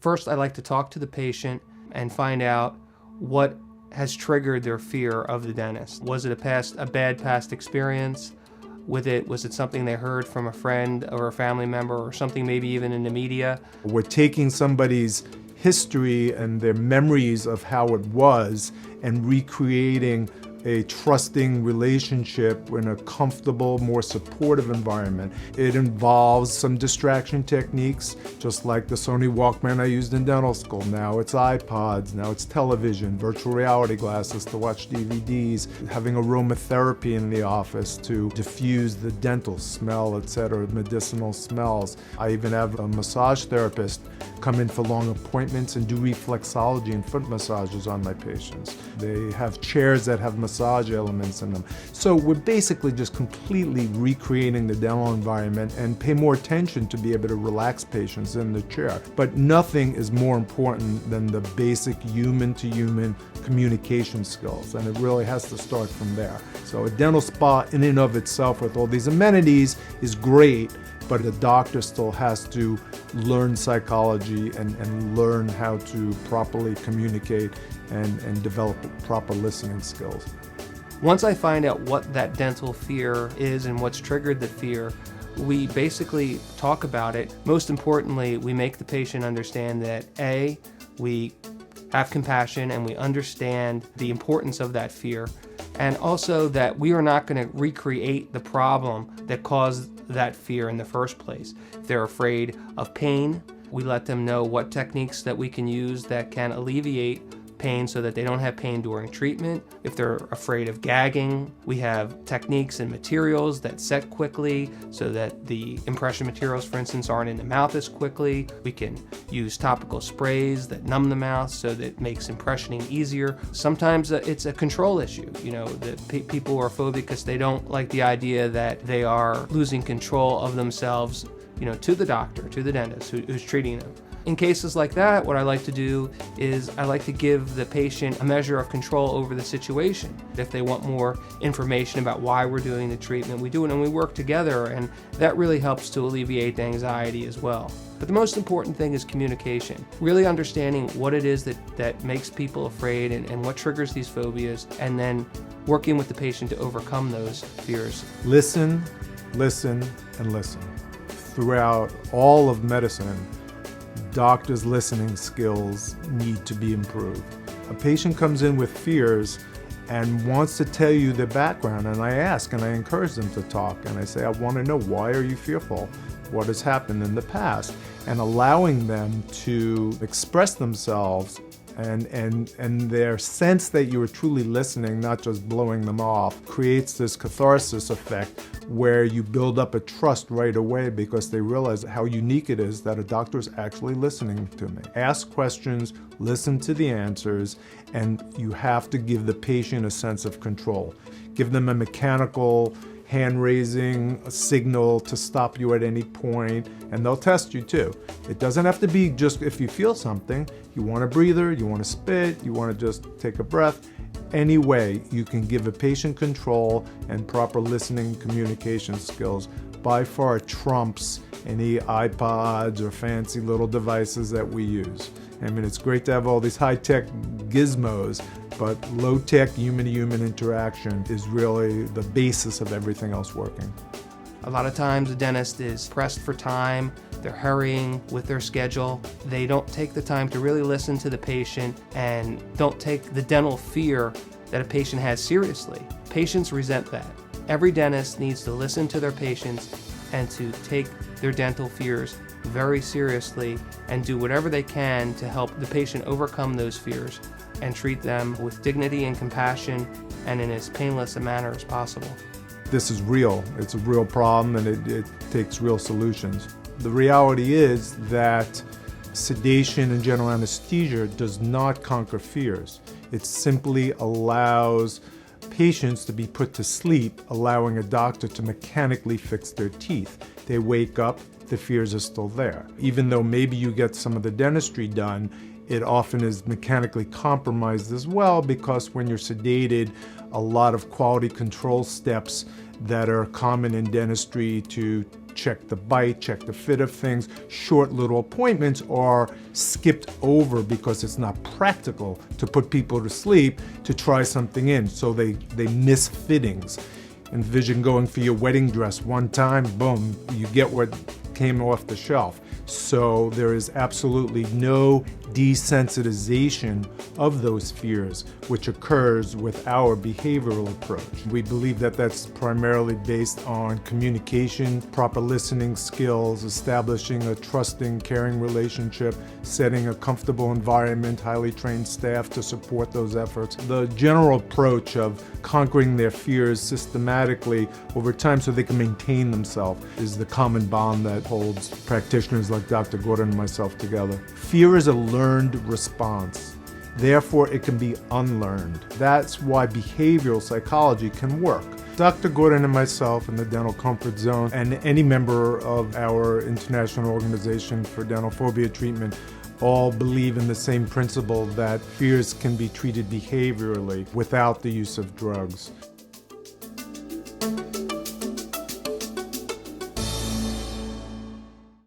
First, I like to talk to the patient and find out what has triggered their fear of the dentist. Was it a bad past experience with it? Was it something they heard from a friend or a family member, or something maybe even in the media? We're taking somebody's history and their memories of how it was and recreating a trusting relationship in a comfortable, more supportive environment. It involves some distraction techniques, just like the Sony Walkman I used in dental school. Now it's iPods, now it's television, virtual reality glasses to watch DVDs, having aromatherapy in the office to diffuse the dental smell, etc., medicinal smells. I even have a massage therapist come in for long appointments and do reflexology and foot massages on my patients. They have chairs that have massage elements in them. So we're basically just completely recreating the dental environment and pay more attention to be able to relax patients in the chair. But nothing is more important than the basic human-to-human communication skills, and it really has to start from there. So a dental spa in and of itself with all these amenities is great, but the doctor still has to learn psychology and learn how to properly communicate and develop proper listening skills. Once I find out what that dental fear is and what's triggered the fear, we basically talk about it. Most importantly, we make the patient understand that A, we have compassion and we understand the importance of that fear, and also that we are not going to recreate the problem that caused that fear in the first place. If they're afraid of pain, we let them know what techniques that we can use that can alleviate pain so that they don't have pain during treatment. If they're afraid of gagging, we have techniques and materials that set quickly so that the impression materials, for instance, aren't in the mouth as quickly. We can use topical sprays that numb the mouth so that it makes impressioning easier. Sometimes it's a control issue. People are phobic because they don't like the idea that they are losing control of themselves, to the doctor, to the dentist who's treating them. In cases like that, what I like to do is I like to give the patient a measure of control over the situation. If they want more information about why we're doing the treatment, we do it and we work together, and that really helps to alleviate the anxiety as well. But the most important thing is communication. Really understanding what it is that makes people afraid and what triggers these phobias, and then working with the patient to overcome those fears. Listen, listen, and listen. Throughout all of medicine, doctors' listening skills need to be improved. A patient comes in with fears and wants to tell you their background, and I ask and I encourage them to talk, and I say, I want to know, why are you fearful? What has happened in the past? And allowing them to express themselves and their sense that you are truly listening, not just blowing them off, creates this catharsis effect where you build up a trust right away because they realize how unique it is that a doctor is actually listening to me. Ask questions, listen to the answers, and you have to give the patient a sense of control. Give them a mechanical hand-raising signal to stop you at any point, and they'll test you too. It doesn't have to be just if you feel something. You want a breather, you want to spit, you want to just take a breath. Any way you can give a patient control and proper listening communication skills by far trumps any iPods or fancy little devices that we use. I mean, it's great to have all these high-tech gizmos, but low-tech human-to-human interaction is really the basis of everything else working. A lot of times the dentist is pressed for time, they're hurrying with their schedule. They don't take the time to really listen to the patient and don't take the dental fear that a patient has seriously. Patients resent that. Every dentist needs to listen to their patients and to take their dental fears very seriously and do whatever they can to help the patient overcome those fears and treat them with dignity and compassion and in as painless a manner as possible. This is real. It's a real problem, and it takes real solutions. The reality is that sedation and general anesthesia does not conquer fears. It simply allows patients to be put to sleep, allowing a doctor to mechanically fix their teeth. They wake up, the fears are still there. Even though maybe you get some of the dentistry done, it often is mechanically compromised as well, because when you're sedated, a lot of quality control steps that are common in dentistry to check the bite, check the fit of things. Short little appointments are skipped over because it's not practical to put people to sleep to try something in, so they miss fittings. Envision going for your wedding dress one time, boom, you get what came off the shelf. So there is absolutely no desensitization of those fears, which occurs with our behavioral approach. We believe that that's primarily based on communication, proper listening skills, establishing a trusting, caring relationship, setting a comfortable environment, highly trained staff to support those efforts. The general approach of conquering their fears systematically over time so they can maintain themselves is the common bond that holds practitioners like Dr. Gordon and myself together. Fear is a learned response. Therefore, it can be unlearned. That's why behavioral psychology can work. Dr. Gordon and myself in the Dental Comfort Zone and any member of our international organization for dental phobia treatment all believe in the same principle that fears can be treated behaviorally without the use of drugs.